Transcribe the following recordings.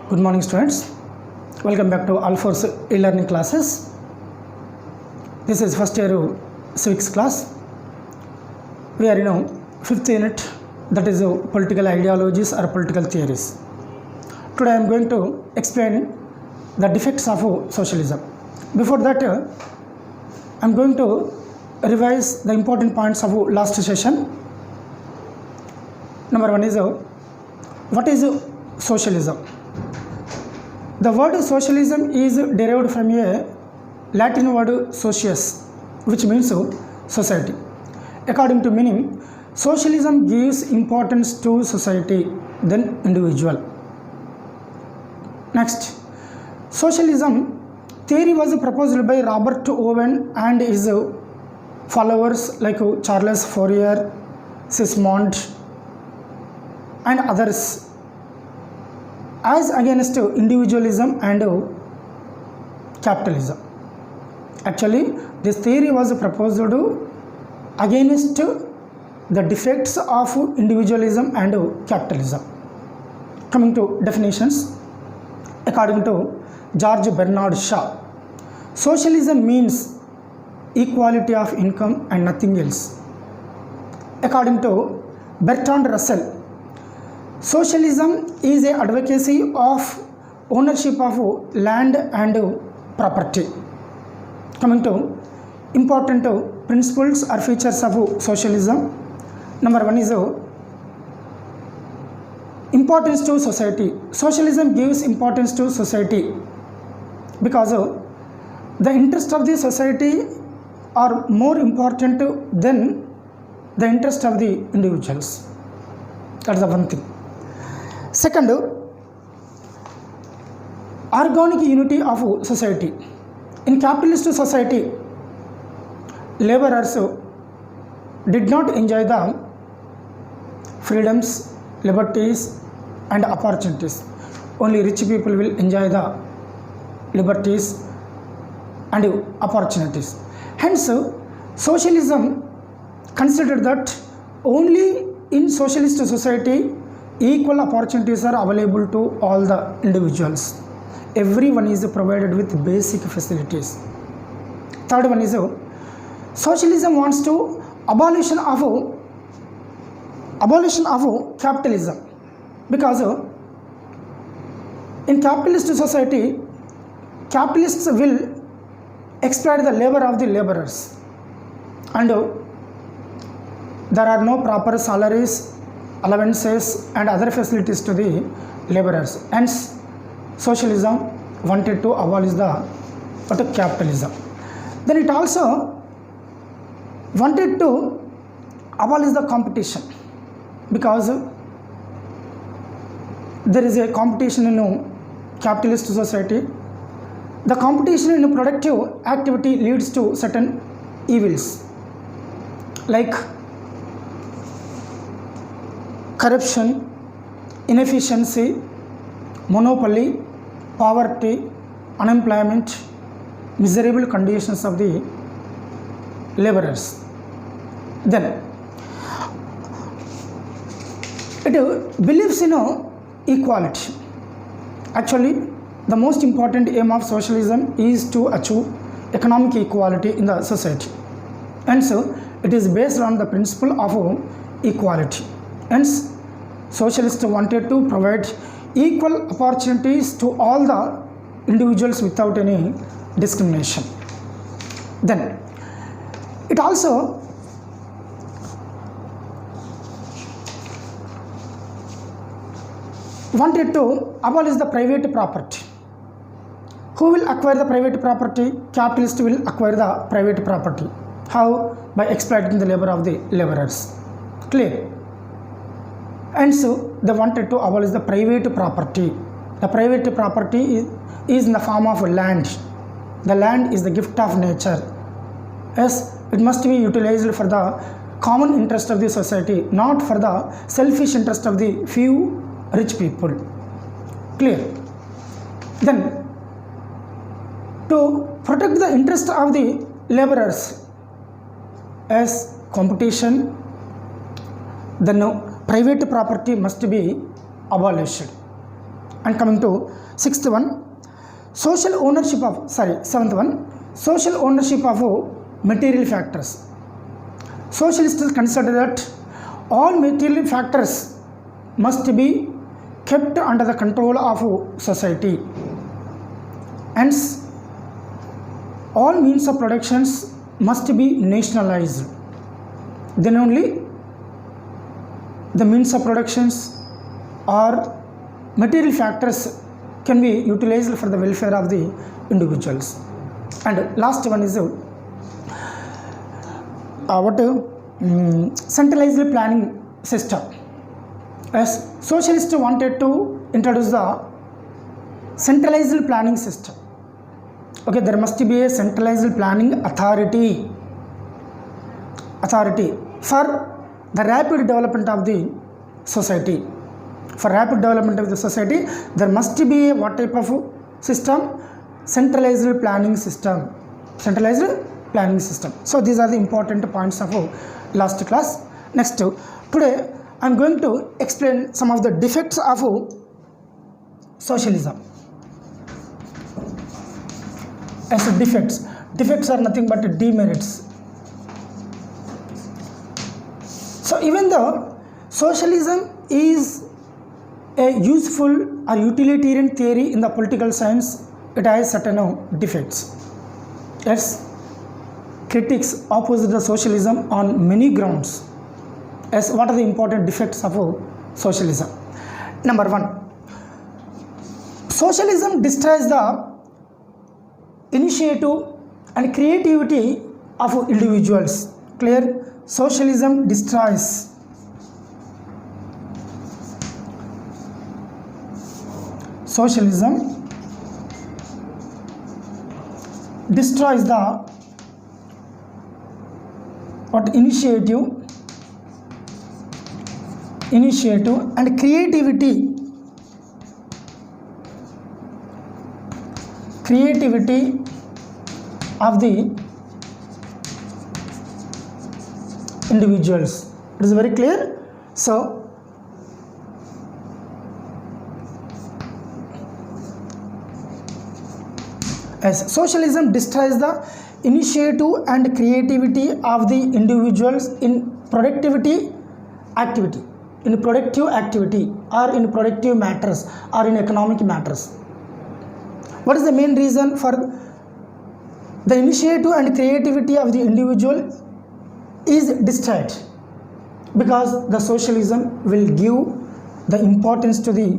Good morning students, welcome back to Alforce e-learning classes. This is first year civics class. We are in a 5th unit, that is political ideologies or political theories. Today I am going to explain the defects of socialism. Before that I am going to revise the important points of last session. Number one is what is socialism? The word socialism is derived from a Latin word socius, which means society. According to meaning, socialism gives importance to society than individual. Next, socialism theory was proposed by Robert Owen and his followers like Charles Fourier, Sismond and others, as against individualism and capitalism. Actually, this theory was proposed against the defects of individualism and capitalism. Coming to definitions, according to George Bernard Shaw, socialism means equality of income and nothing else. According to Bertrand Russell, socialism is an advocacy of ownership of land and property. Coming to important principles or features of socialism, number one is importance to society. Socialism gives importance to society because the interest of the society are more important than the interest of the individuals. That's the one thing. Second, organic unity of society. In capitalist society, laborers did not enjoy the freedoms, liberties and opportunities. Only rich people will enjoy the liberties and opportunities. Hence, socialism considered that only in socialist society equal opportunities are available to all the individuals. Everyone is provided with basic facilities. Third one is socialism wants to abolition of capitalism, because in capitalist society capitalists will exploit the labor of the laborers and there are no proper salaries, allowances and other facilities to the laborers. Hence, socialism wanted to abolish the capitalism. Then it also wanted to abolish the competition, because there is a competition in capitalist society. The competition in productive activity leads to certain evils like corruption, inefficiency, monopoly, poverty, unemployment, miserable conditions of the laborers. Then it believes in equality. Actually, the most important aim of socialism is to achieve economic equality in the society, and so it is based on the principle of equality. Hence, socialists wanted to provide equal opportunities to all the individuals without any discrimination. Then it also wanted to abolish the private property. Who will acquire the private property? Capitalists will acquire the private property. How? By exploiting the labor of the laborers. Clear? And so they wanted to abolish the private property. The private property is in the form of land. The land is the gift of nature. Yes, it must be utilized for the common interest of the society, not for the selfish interest of the few rich people. Clear? Then, to protect the interest of the laborers as competition, then private property must be abolished. And coming to sixth one, social ownership of, seventh one, social ownership of material factors. Socialists consider that all material factors must be kept under the control of society. Hence, all means of productions must be nationalized. Then only the means of productions or material factors can be utilized for the welfare of the individuals. And last one is centralized planning system. As socialists wanted to introduce the centralized planning system. Okay, there must be a centralized planning authority for the rapid development of the society. For rapid development of the society, there must be a what type of system? Centralized planning system. Centralized planning system. So these are the important points of last class. Next, today I am going to explain some of the defects of socialism. As defects are nothing but demerits. So even though socialism is a useful or utilitarian theory in the political science, it has certain defects. Yes, critics oppose the socialism on many grounds. As what are the important defects of socialism? Number one, socialism destroys the initiative and creativity of individuals. Clear? Socialism destroys the initiative and creativity of the individuals. It is very clear. So as socialism destroys the initiative and creativity of the individuals in productive activity or in productive matters or in economic matters. What is the main reason for the initiative and creativity of the individual is destroyed? Because the socialism will give the importance to the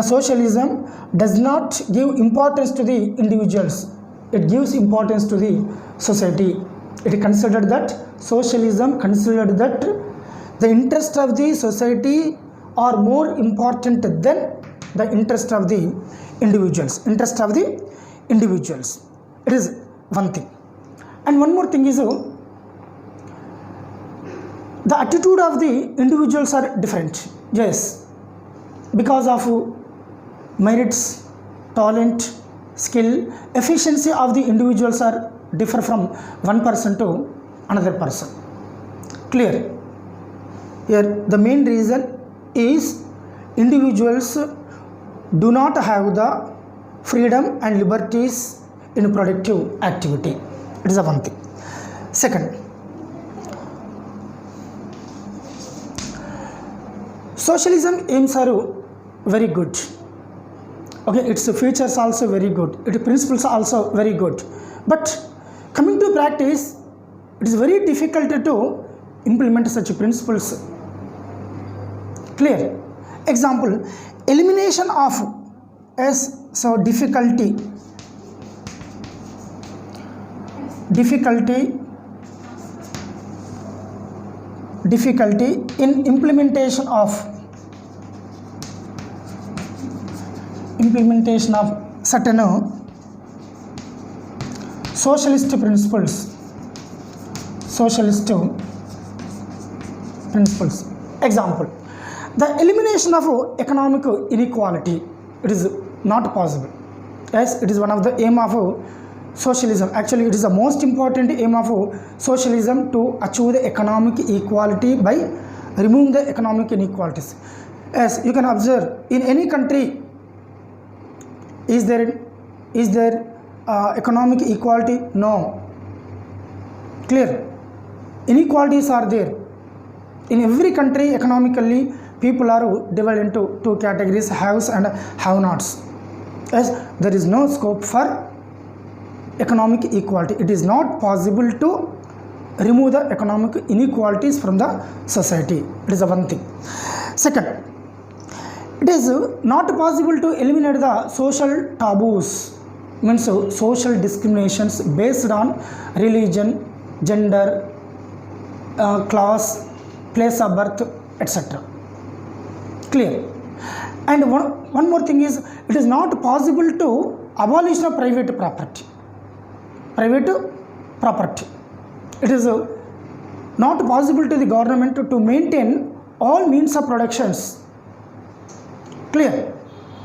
socialism does not give importance to the individuals, it gives importance to the society. It considered that socialism considered that the interest of the society are more important than the interest of the individuals. It is one thing. And one more thing is the attitude of the individuals are different. Yes, because of merits, talent, skill, efficiency of the individuals are differ from one person to another person. Clear? Here the main reason is individuals do not have the freedom and liberties in productive activity. It is a one thing. Second, socialism aims are very good. Okay, its features also very good, its principles also very good, but coming to practice, it is very difficult to implement such principles. Clear? Example, elimination of difficulty in implementation of certain socialist principles. Example, the elimination of economic inequality, it is not possible. Yes, it is one of the aim of socialism. Actually, it is the most important aim of socialism to achieve the economic equality by removing the economic inequalities. As you can observe, in any country, is there economic equality? No. Clear? Inequalities are there. In every country, economically, people are divided into two categories, haves and have-nots. As there is no scope for economic equality. It is not possible to remove the economic inequalities from the society. It is the one thing. Second, it is not possible to eliminate the social taboos, means social discriminations based on religion, gender, class, place of birth, etc. Clear? And one more thing is, it is not possible to abolish the private property. It is not possible to the government to maintain all means of productions. Clear?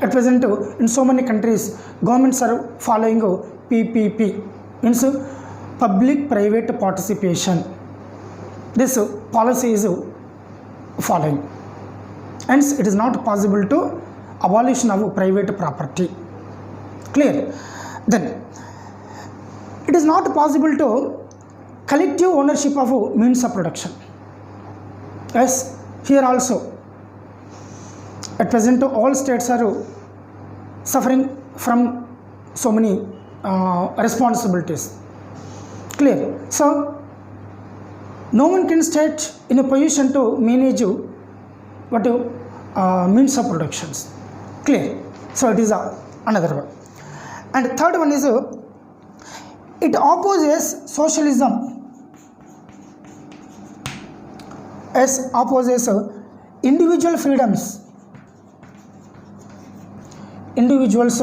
At present, in so many countries, governments are following PPP, means public-private participation. This policy is following. Hence, it is not possible to abolition of private property. Clear? Then, it is not possible to collective ownership of means of production. Yes, here also, at present, all states are suffering from so many responsibilities. Clear? So, no one can state in a position to manage means of productions. Clear? So, it is another one. And third one is, it opposes socialism. As opposes individual freedoms. Individuals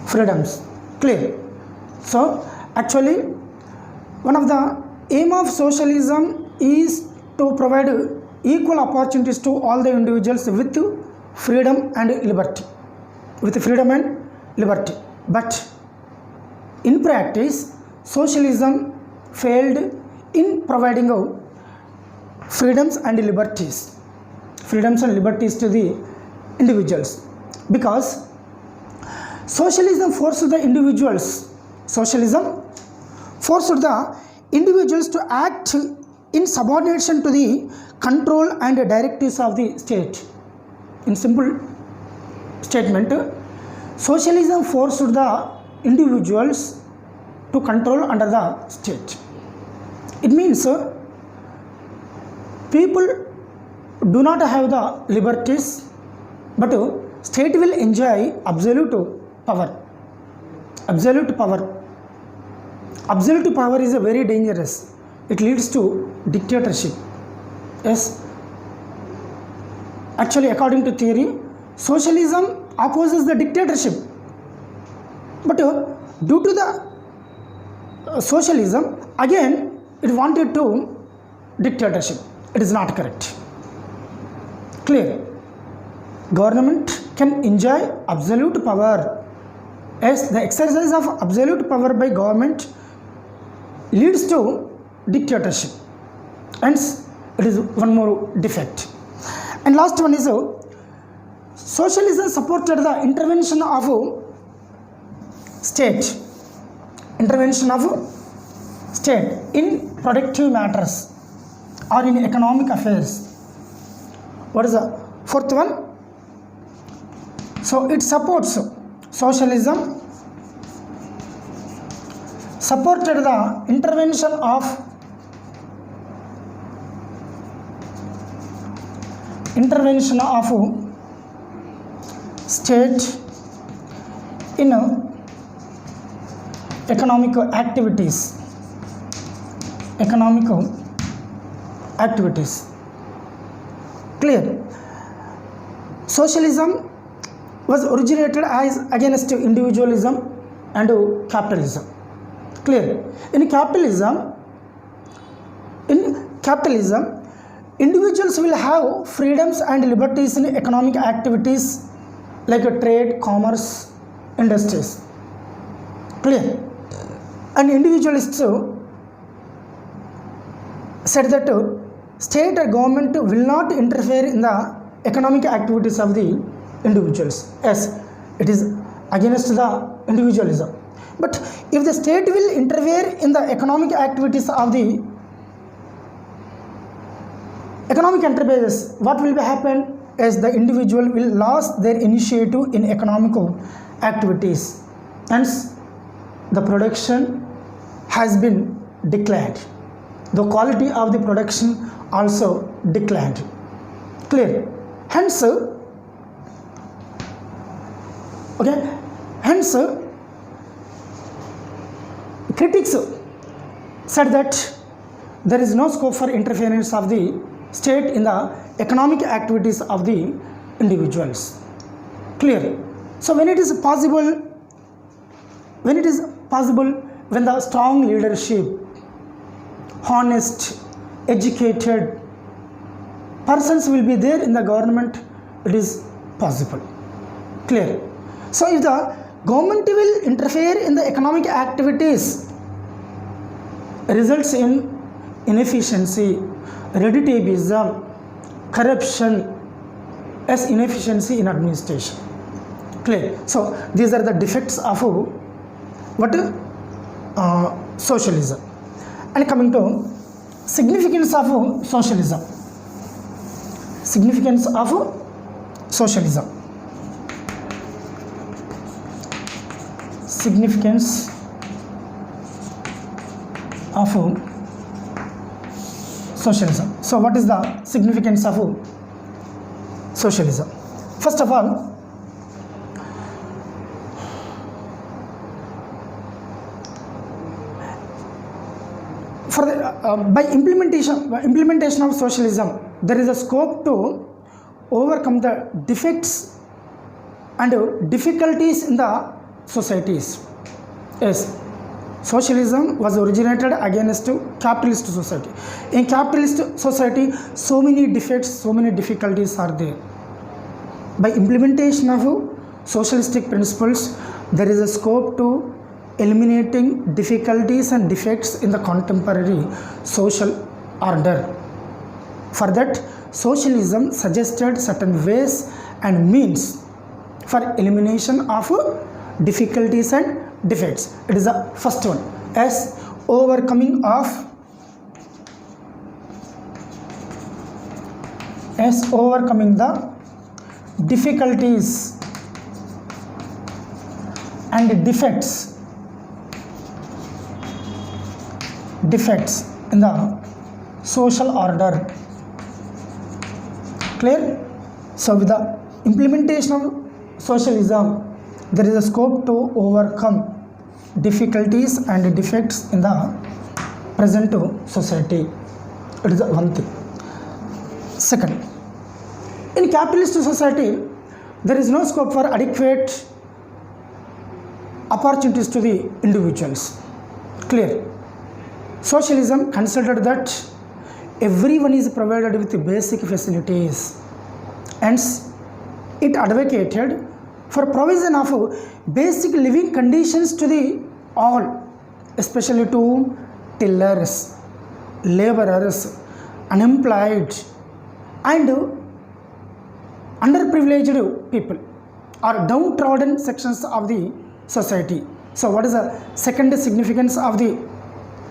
freedoms. Clear? So, actually, one of the aim of socialism is to provide equal opportunities to all the individuals with freedom and liberty. But in practice, socialism failed in providing freedoms and liberties to the individuals, because socialism forced the individuals to act in subordination to the control and directives of the state. In simple statement, socialism forced the individuals to control under the state. It means people do not have the liberties, but state will enjoy absolute power. Absolute power is very dangerous. It leads to dictatorship. Yes. Actually, according to theory, socialism opposes the dictatorship. But due to the socialism, again, it wanted to dictatorship. It is not correct. Clear? Government can enjoy absolute power. As the exercise of absolute power by government leads to dictatorship. Hence, it is one more defect. And last one is, socialism supported the intervention of state in productive matters or in economic affairs. What is the fourth one? So, it supports socialism supported the intervention of state in economic activities. Clear? Socialism was originated as against individualism and capitalism. Clear? In capitalism, individuals will have freedoms and liberties in economic activities like trade, commerce, industries. Clear? And individualists said that state or government will not interfere in the economic activities of the individuals. Yes, it is against the individualism. But if the state will interfere in the economic activities of the economic enterprises, what will be happen is the individual will lose their initiative in economic activities. Hence, the production has been declined. The quality of the production also declined. Clear? Hence, critics said that there is no scope for interference of the state in the economic activities of the individuals. Clear? So when it is possible, when the strong leadership, honest, educated persons will be there in the government, it is possible. Clear? So if the government will interfere in the economic activities, results in inefficiency, redditabism, corruption, as inefficiency in administration. Clear? So these are the defects of what socialism. And coming to significance of socialism. Significance of socialism. Significance of socialism. So what is the significance of socialism? First of all, for the, by implementation of socialism, there is a scope to overcome the defects and difficulties in the societies. Yes, socialism was originated against capitalist society. In capitalist society, so many defects, so many difficulties are there. By implementation of socialistic principles, there is a scope to eliminating difficulties and defects in the contemporary social order. For that, socialism suggested certain ways and means for elimination of difficulties and defects. It is the first one, as overcoming the difficulties and defects in the social order. Clear? So with the implementation of socialism, there is a scope to overcome difficulties and defects in the present society. It is one thing. Second, in capitalist society, there is no scope for adequate opportunities to the individuals. Clear? Socialism considered that everyone is provided with basic facilities. Hence, it advocated for provision of basic living conditions to the all, especially to tillers, laborers, unemployed and underprivileged people or downtrodden sections of the society. So what is the second significance of the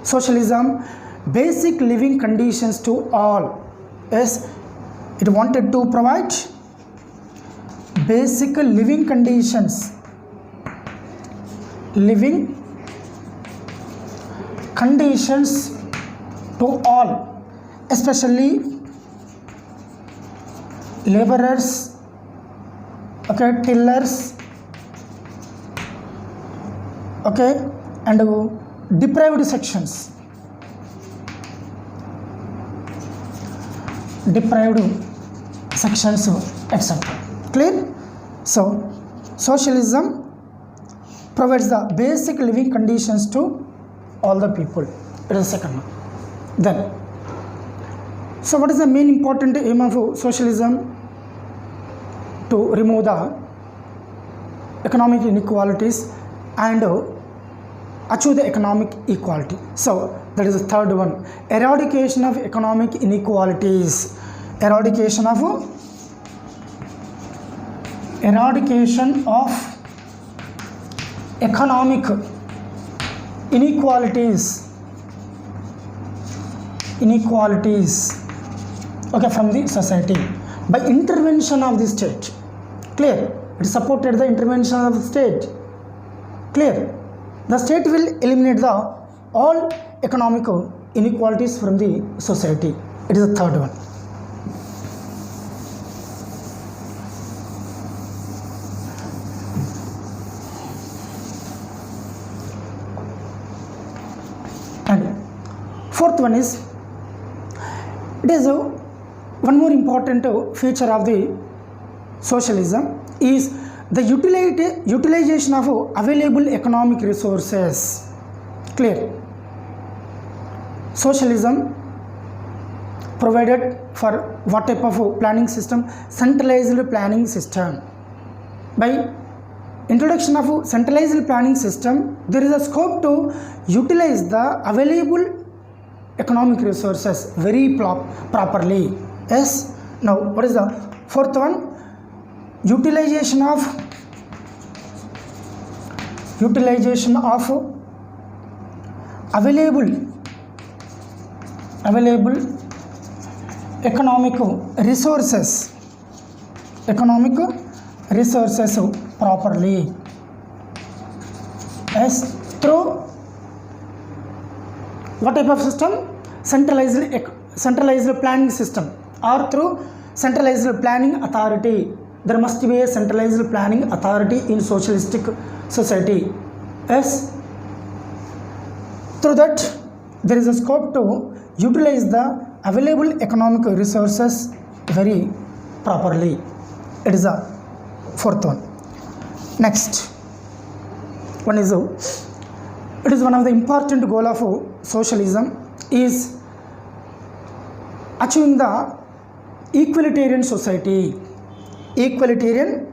socialism? Basic living conditions to all. Yes, it wanted to provide basic living conditions to all, especially laborers, tillers, and deprived sections, etc. Clear? So socialism provides the basic living conditions to all the people. It is the second one. Then, so what is the main important aim of socialism? To remove the economic inequalities and achieve the economic equality. So that is the third one, eradication of economic inequalities. Eradication of economic inequalities, okay, from the society by intervention of the state. Clear? It supported the intervention of the state. Clear? The state will eliminate the all economic inequalities from the society. It is the third one. And fourth one is, it is one more important feature of the socialism is the utilization of available economic resources. Clear? Socialism provided for what type of planning system? Centralized planning system. By introduction of centralized planning system, there is a scope to utilize the available economic resources very properly. Yes. Now what is the fourth one? Utilization of available economic resources properly. Yes. Through what type of system? Centralized planning system, or through centralized planning authority. There must be a centralized planning authority in socialistic society. Yes. Through that, there is a scope to utilize the available economic resources very properly. It is the fourth one. Next one is, it is one of the important goal of socialism is achieving the equalitarian society. Equalitarian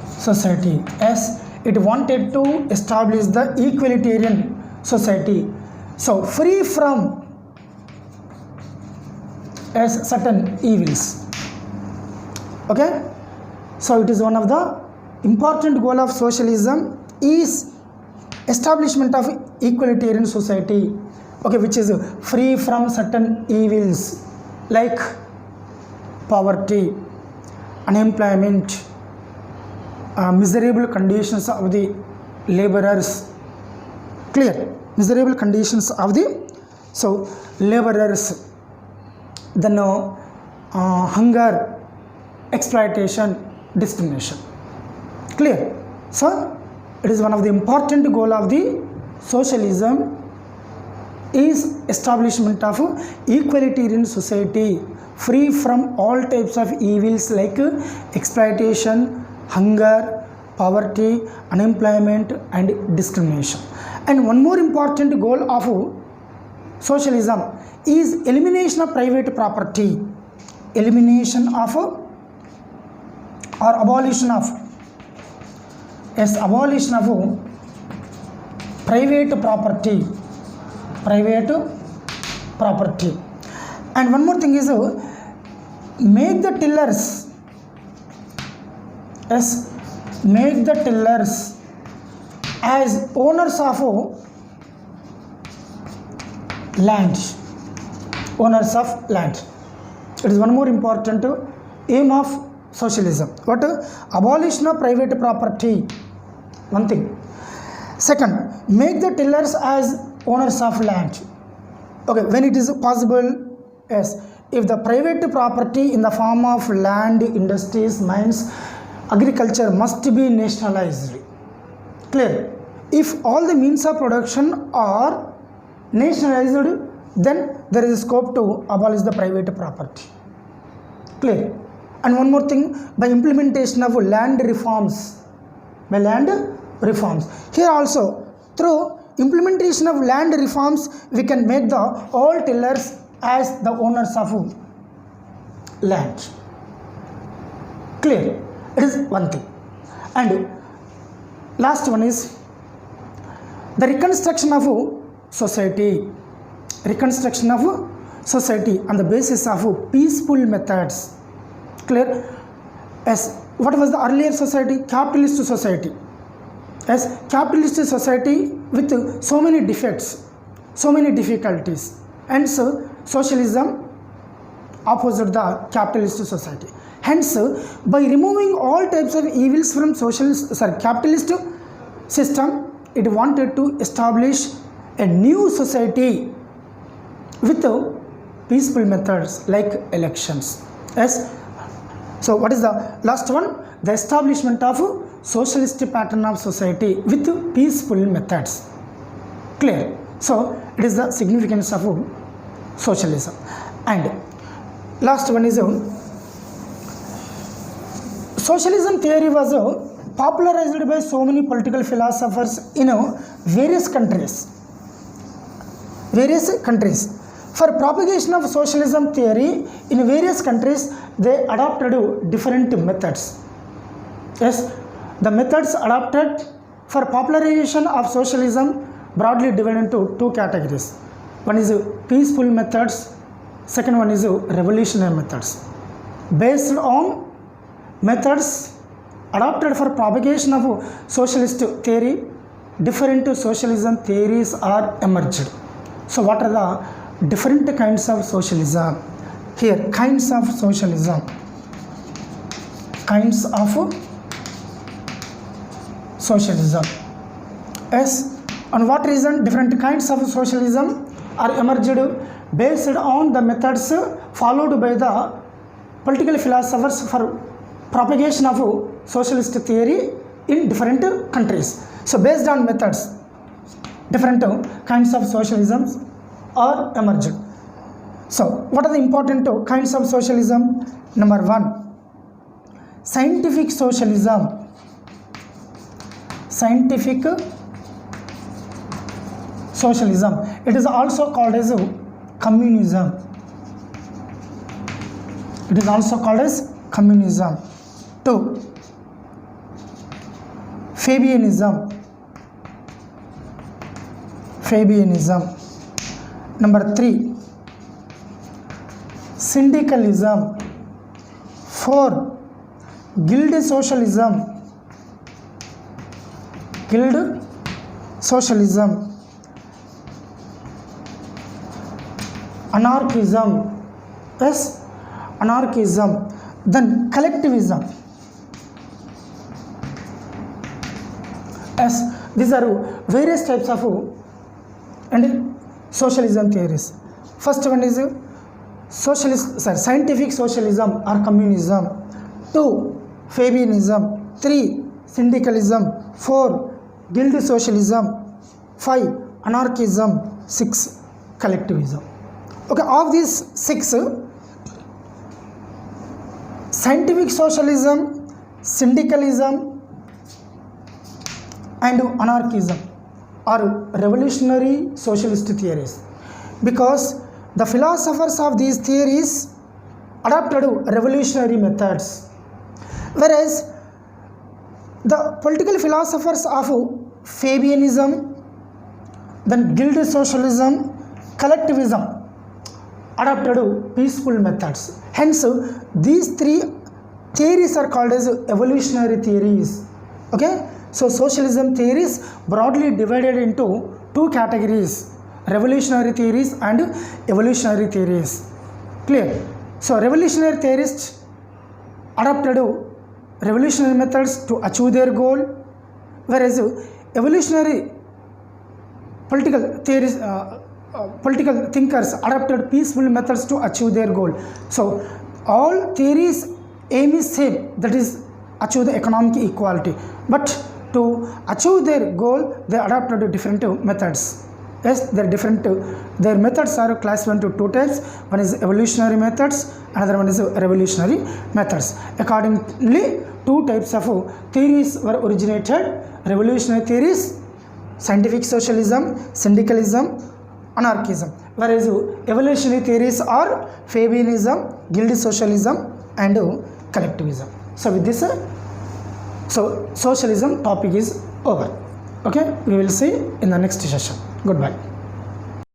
society. As it wanted to establish the equalitarian society, so free from as certain evils. Okay, so it is one of the important goal of socialism is establishment of equalitarian society, okay, which is free from certain evils like poverty, unemployment, miserable conditions of the laborers. Clear? Miserable conditions of the laborers, then hunger, exploitation, discrimination. Clear? So it is one of the important goal of the socialism is establishment of equalitarian society free from all types of evils like exploitation, hunger, poverty, unemployment and discrimination. And one more important goal of socialism is elimination of private property. Elimination of or abolition of, yes, abolition of private property. And one more thing is make the tillers, yes, make the tillers as owners of land. It is one more important aim of socialism. What? Abolition of private property. One thing. Second, make the tillers as owners of land. Okay, when it is possible, yes, if the private property in the form of land, industries, mines, agriculture must be nationalized. Clear? If all the means of production are nationalized, then there is a scope to abolish the private property. Clear? And one more thing, by implementation of land reforms. Here also, through implementation of land reforms, we can make the all tillers as the owners of land. Clear? It is one thing. And last one is the reconstruction of society. Reconstruction of society on the basis of peaceful methods. Clear? As what was the earlier society? Capitalist society. As capitalist society with so many defects, so many difficulties, and so socialism opposite the capitalist society. Hence, by removing all types of evils from capitalist system, it wanted to establish a new society with peaceful methods like elections. Yes. So, what is the last one? The establishment of socialist pattern of society with peaceful methods. Clear? So, it is the significance of socialism. And last one is socialism theory was popularized by so many political philosophers in various countries. For propagation of socialism theory in various countries, they adopted different methods. Yes, the methods adopted for popularization of socialism broadly divided into two categories. One is peaceful methods, second one is revolutionary methods. Based on methods adopted for propagation of socialist theory, different socialism theories are emerged. So what are the different kinds of socialism? Here, kinds of socialism. Kinds of socialism. Yes, on what reason different kinds of socialism are emerged? Based on the methods followed by the political philosophers for propagation of socialist theory in different countries. So based on methods, different kinds of socialisms are emerged. So what are the important kinds of socialism? Number one, scientific socialism. Scientific socialism. It is also called as communism. It is also called as communism. 2. Fabianism. Number 3. Syndicalism. 4. Guild socialism. Anarchism. Yes, anarchism. Then collectivism. Yes, these are various types of socialism theories. First one is scientific socialism or communism. 2. Fabianism. 3. Syndicalism. 4. Guild socialism. 5. Anarchism. 6. Collectivism. Okay, of these 6, scientific socialism, syndicalism and anarchism are revolutionary socialist theories, because the philosophers of these theories adopted revolutionary methods, whereas the political philosophers of Fabianism, then guild socialism, collectivism adopted peaceful methods. Hence, these three theories are called as evolutionary theories. Okay, so socialism theories broadly divided into two categories: revolutionary theories and evolutionary theories. Clear? So revolutionary theorists adopted revolutionary methods to achieve their goal, whereas evolutionary political theories political thinkers adopted peaceful methods to achieve their goal. So all theories aim is same, that is achieve the economic equality, but to achieve their goal they adopted different methods. Yes, their methods are classified into two types. One is evolutionary methods, another one is revolutionary methods. Accordingly, two types of theories were originated: revolutionary theories, scientific socialism, syndicalism, anarchism, whereas evolutionary theories are Fabianism, guild socialism and collectivism. So with this, so socialism topic is over. Okay, we will see in the next session. Goodbye.